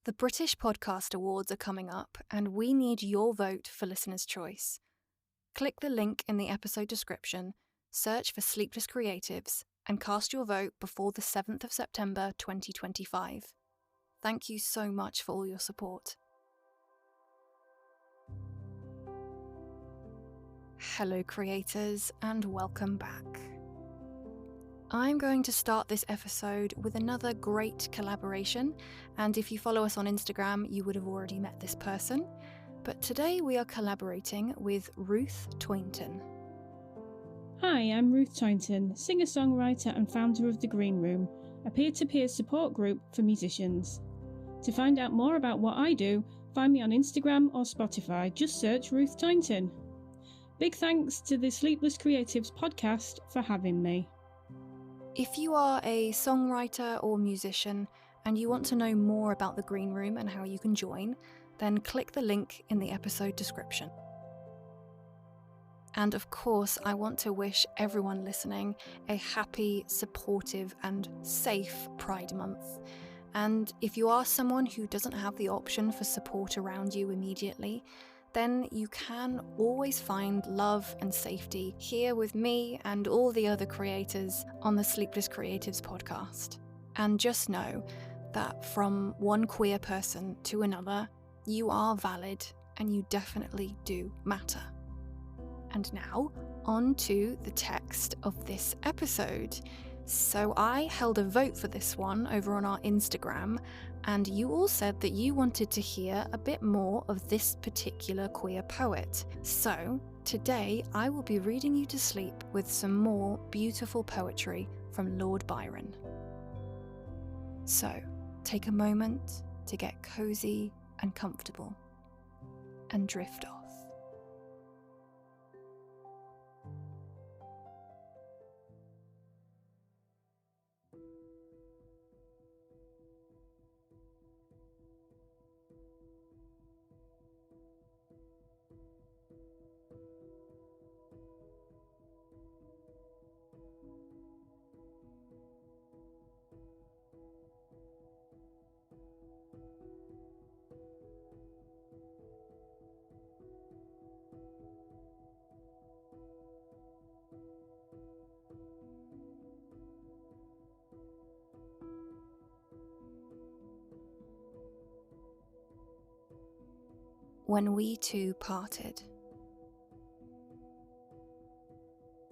The British Podcast Awards are coming up, and we need your vote for Listener's Choice. Click the link in the episode description, search for Sleepless Creatives, and cast your vote before the 7th of September 2025. Thank you so much for all your support. Hello creators, and welcome back. I'm going to start this episode with another great collaboration, and if you follow us on Instagram, you would have already met this person. But today we are collaborating with Ruth Toynton. Hi, I'm Ruth Toynton, singer-songwriter and founder of The Green Room, a peer-to-peer support group for musicians. To find out more about what I do, find me on Instagram or Spotify, just search Ruth Toynton. Big thanks to the Sleepless Creatives podcast for having me. If you are a songwriter or musician and you want to know more about The Green Room and how you can join, then click the link in the episode description. And of course, I want to wish everyone listening a happy, supportive, and safe Pride Month. And if you are someone who doesn't have the option for support around you immediately, then you can always find love and safety here with me and all the other creators on the Sleepless Creatives podcast. And just know that from one queer person to another, you are valid and you definitely do matter. And now, on to the text of this episode. So I held a vote for this one over on our Instagram, and you all said that you wanted to hear a bit more of this particular queer poet. So today I will be reading you to sleep with some more beautiful poetry from Lord Byron. So take a moment to get cozy and comfortable and drift off. When we two parted.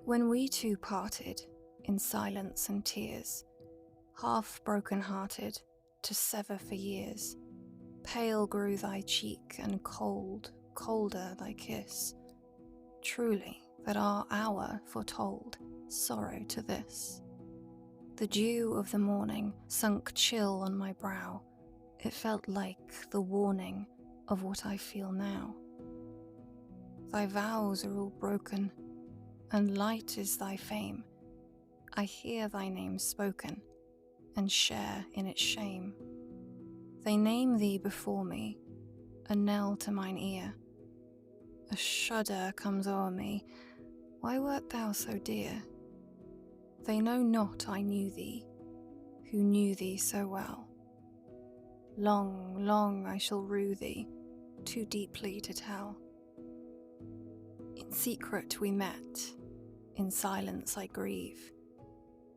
When we two parted, in silence and tears, half broken-hearted, to sever for years, pale grew thy cheek and cold, colder thy kiss. Truly, that our hour foretold sorrow to this. The dew of the morning sunk chill on my brow. It felt like the warning of what I feel now. Thy vows are all broken, and light is thy fame. I hear thy name spoken, and share in its shame. They name thee before me, a knell to mine ear. A shudder comes o'er me, why wert thou so dear? They know not I knew thee, who knew thee so well. Long, long I shall rue thee, too deeply to tell. In secret we met, in silence I grieve,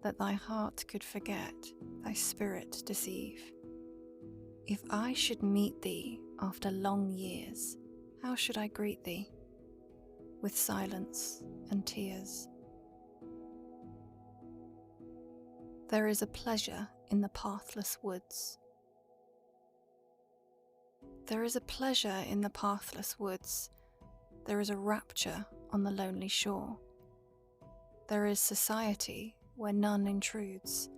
that thy heart could forget, thy spirit deceive. If I should meet thee after long years, how should I greet thee? With silence and tears. There is a pleasure in the pathless woods. There is a pleasure in the pathless woods. There is a rapture on the lonely shore. There is society where none intrudes,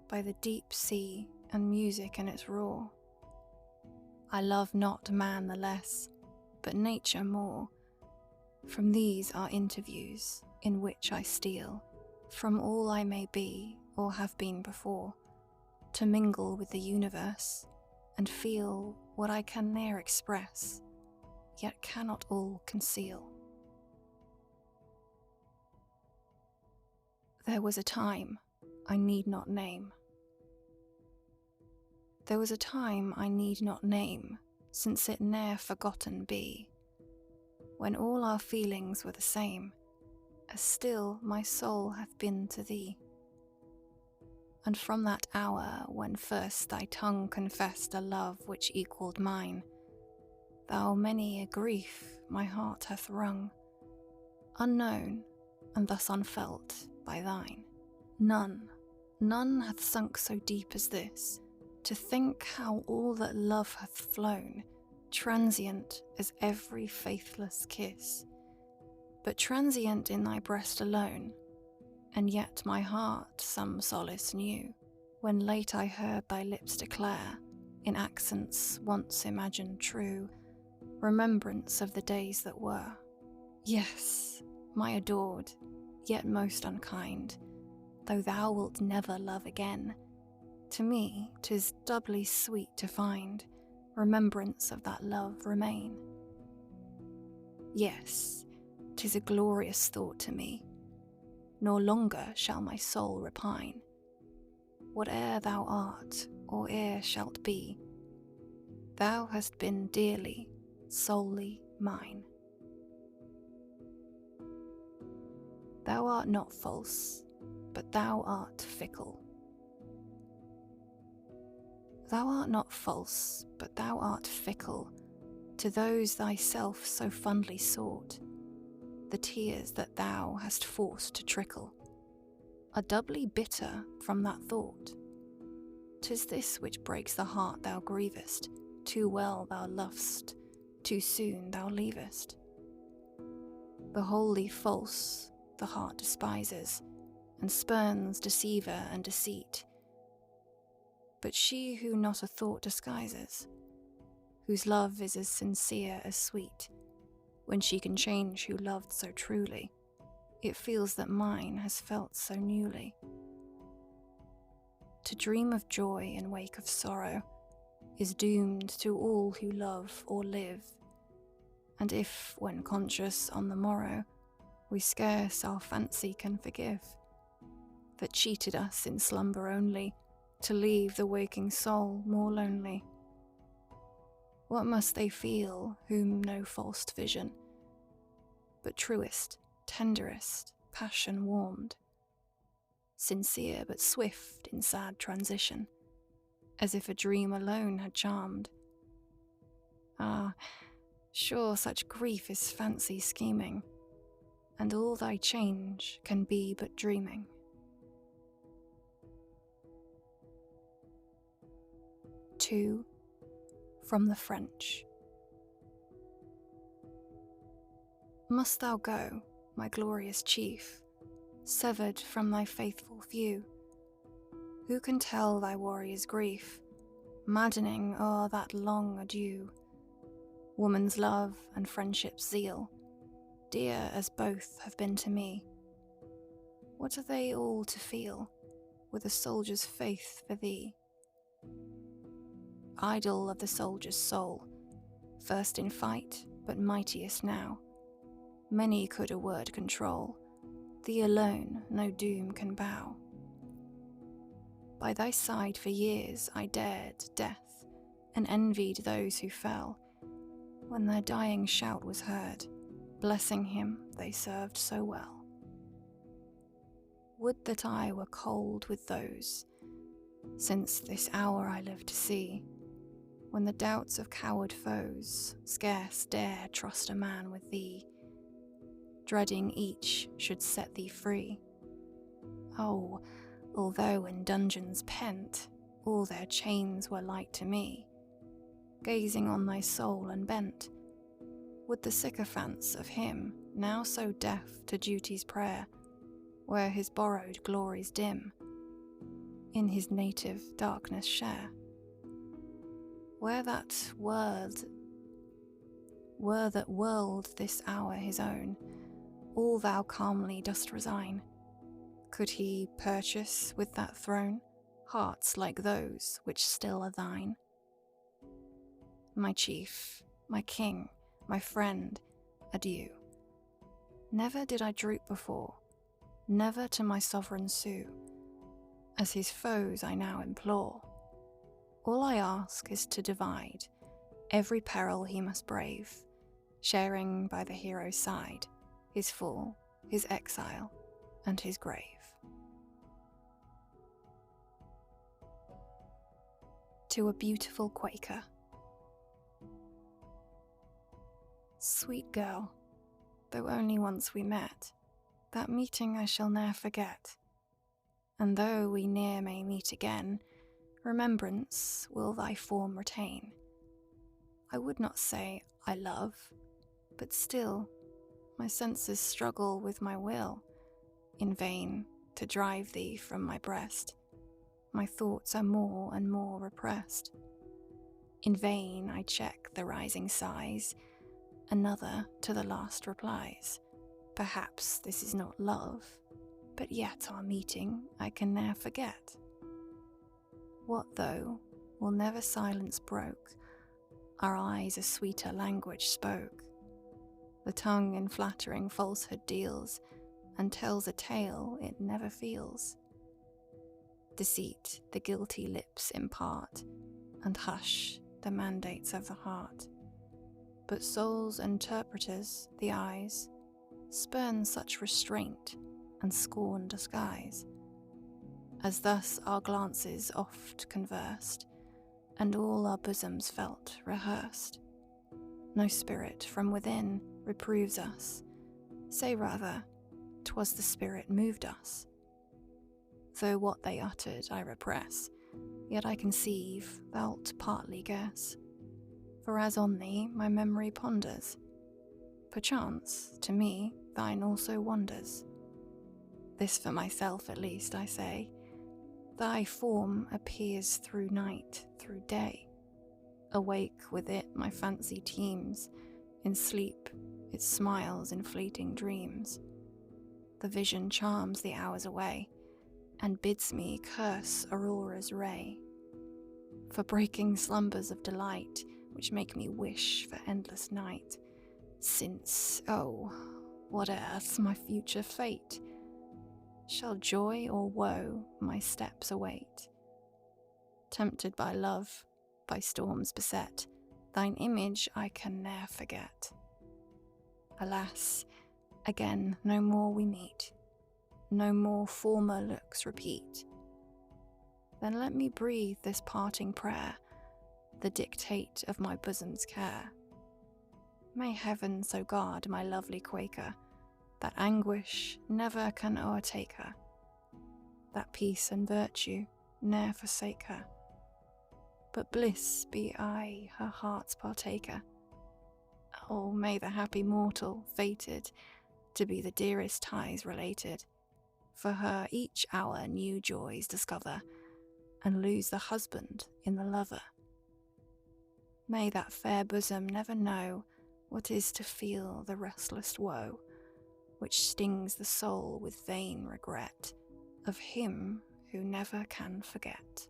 by the deep sea and music in its roar. I love not man the less, but nature more. From these are interviews in which I steal, from all I may be or have been before, to mingle with the universe and feel what I can ne'er express, yet cannot all conceal. There was a time I need not name. There was a time I need not name, since it ne'er forgotten be, when all our feelings were the same, as still my soul hath been to thee. And from that hour when first thy tongue confessed a love which equalled mine, thou many a grief my heart hath wrung, unknown and thus unfelt by thine. None hath sunk so deep as this, to think how all that love hath flown, transient as every faithless kiss, but transient in thy breast alone, and yet my heart some solace knew, when late I heard thy lips declare, in accents once imagined true, remembrance of the days that were. Yes, my adored, yet most unkind, though thou wilt never love again, to me 'tis doubly sweet to find remembrance of that love remain. Yes, 'tis a glorious thought to me, nor longer shall my soul repine. Whate'er thou art, or e'er shalt be, thou hast been dearly, solely mine. Thou art not false, but thou art fickle. Thou art not false, but thou art fickle, to those thyself so fondly sought. The tears that thou hast forced to trickle are doubly bitter from that thought. 'Tis this which breaks the heart thou grievest, too well thou lov'st, too soon thou leavest. The wholly false the heart despises, and spurns deceiver and deceit. But she who not a thought disguises, whose love is as sincere as sweet, when she can change who loved so truly, it feels that mine has felt so newly. To dream of joy in wake of sorrow is doomed to all who love or live, and if, when conscious on the morrow, we scarce our fancy can forgive, that cheated us in slumber only, to leave the waking soul more lonely. What must they feel whom no false vision, but truest, tenderest passion warmed, sincere but swift in sad transition, as if a dream alone had charmed? Ah, sure such grief is fancy scheming, and all thy change can be but dreaming. Two, from the French. Must thou go, my glorious chief, severed from thy faithful few? Who can tell thy warrior's grief, maddening o'er that long adieu? Woman's love and friendship's zeal, dear as both have been to me, what are they all to feel, with a soldier's faith for thee? Idol of the soldier's soul, first in fight, but mightiest now, many could a word control, thee alone no doom can bow. By thy side for years I dared death, and envied those who fell, when their dying shout was heard, blessing him they served so well. Would that I were cold with those, since this hour I live to see, when the doubts of coward foes scarce dare trust a man with thee, dreading each should set thee free. Oh, although in dungeons pent, all their chains were light to me, gazing on thy soul unbent, would the sycophants of him, now so deaf to duty's prayer, where his borrowed glories dim, in his native darkness share. Were that world this hour his own, all thou calmly dost resign, could he purchase with that throne hearts like those which still are thine? My chief, my king, my friend, adieu. Never did I droop before, never to my sovereign sue, as his foes I now implore. All I ask is to divide every peril he must brave, sharing by the hero's side his fall, his exile, and his grave. To a beautiful Quaker. Sweet girl, though only once we met, that meeting I shall ne'er forget. And though we ne'er may meet again, remembrance will thy form retain. I would not say I love, but still my senses struggle with my will, in vain to drive thee from my breast. My thoughts are more and more repressed. In vain I check the rising sighs, another to the last replies. Perhaps this is not love, but yet our meeting I can ne'er forget. What though will never silence broke, our eyes a sweeter language spoke. The tongue in flattering falsehood deals, and tells a tale it never feels. Deceit the guilty lips impart, and hush the mandates of the heart. But soul's interpreters, the eyes, spurn such restraint and scorn disguise. As thus our glances oft conversed, and all our bosoms felt rehearsed. No spirit from within reproves us, say rather, 'twas the spirit moved us. Though what they uttered I repress, yet I conceive thou'lt partly guess. For as on thee my memory ponders, perchance to me thine also wanders. This for myself at least I say, thy form appears through night, through day. Awake with it my fancy teems, in sleep it smiles in fleeting dreams. The vision charms the hours away, and bids me curse Aurora's ray. For breaking slumbers of delight, which make me wish for endless night, since, oh, what earth's my future fate? Shall joy or woe my steps await? Tempted by love, by storms beset, thine image I can ne'er forget. Alas, again no more we meet, no more former looks repeat. Then let me breathe this parting prayer, the dictate of my bosom's care. May heaven so guard my lovely Quaker, that anguish never can o'ertake her, that peace and virtue ne'er forsake her, but bliss be aye her heart's partaker. Oh, may the happy mortal, fated to be the dearest ties related, for her each hour new joys discover, and lose the husband in the lover. May that fair bosom never know what is to feel the restless woe, which stings the soul with vain regret of him who never can forget.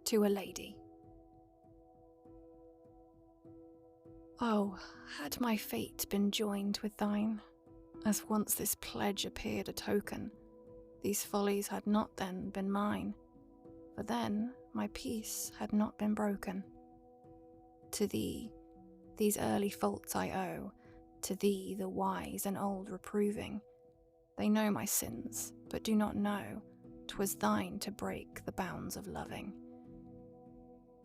To a lady. Oh, had my fate been joined with thine, as once this pledge appeared a token, these follies had not then been mine, for then my peace had not been broken. To thee, these early faults I owe, to thee the wise and old reproving. They know my sins, but do not know 'twas thine to break the bounds of loving.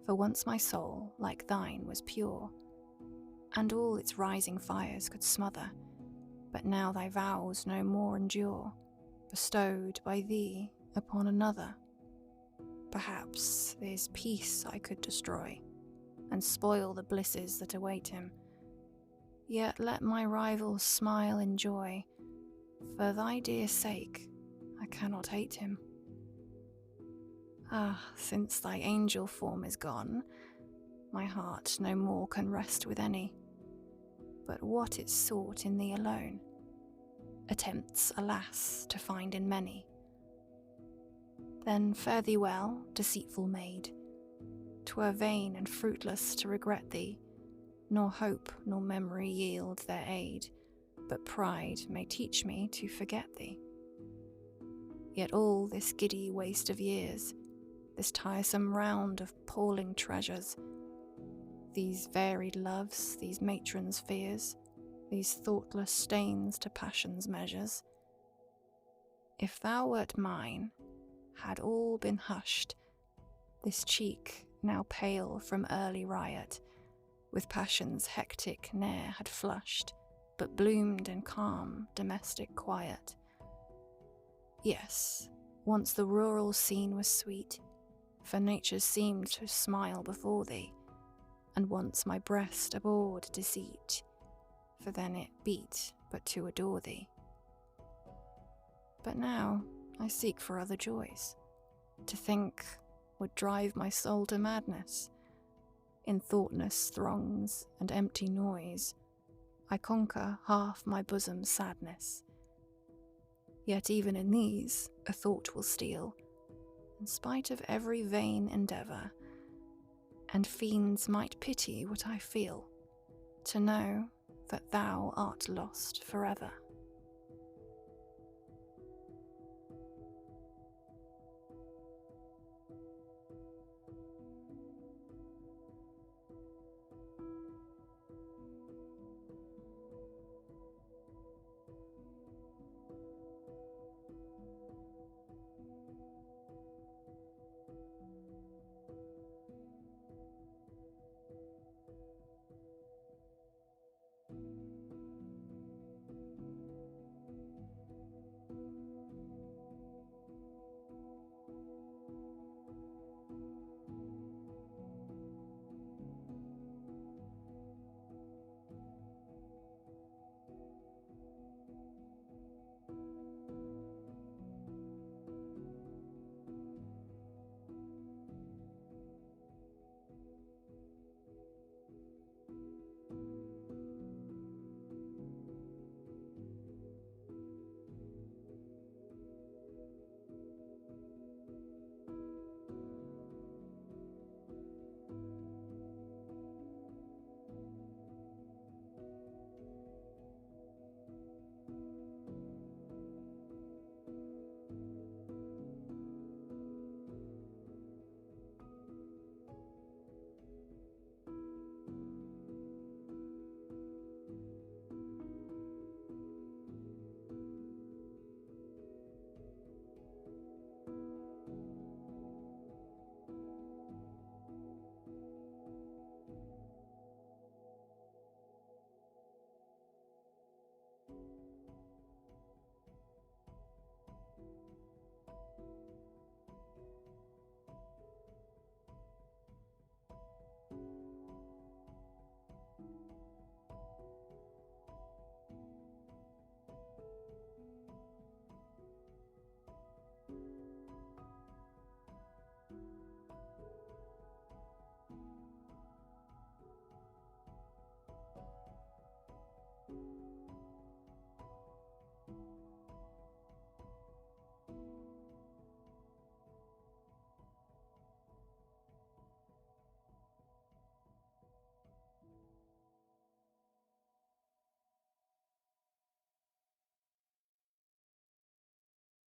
For once my soul, like thine, was pure, and all its rising fires could smother, but now thy vows no more endure, bestowed by thee upon another. Perhaps there's peace I could destroy, and spoil the blisses that await him. Yet let my rival smile in joy, for thy dear sake I cannot hate him. Ah, since thy angel form is gone, my heart no more can rest with any, but what it sought in thee alone, attempts, alas, to find in many. Then fare thee well, deceitful maid, 'twere vain and fruitless to regret thee, nor hope nor memory yield their aid, but pride may teach me to forget thee. Yet all this giddy waste of years, this tiresome round of palling treasures, these varied loves, these matrons' fears, these thoughtless stains to passion's measures, if thou wert mine, had all been hushed, this cheek, now pale from early riot, with passion's hectic ne'er had flushed, but bloomed in calm domestic quiet. Yes, once the rural scene was sweet, for nature seemed to smile before thee, and once my breast abhorred deceit, for then it beat but to adore thee. But now I seek for other joys, to think would drive my soul to madness. In thoughtless throngs and empty noise, I conquer half my bosom's sadness. Yet even in these a thought will steal, in spite of every vain endeavour, and fiends might pity what I feel, to know that thou art lost forever.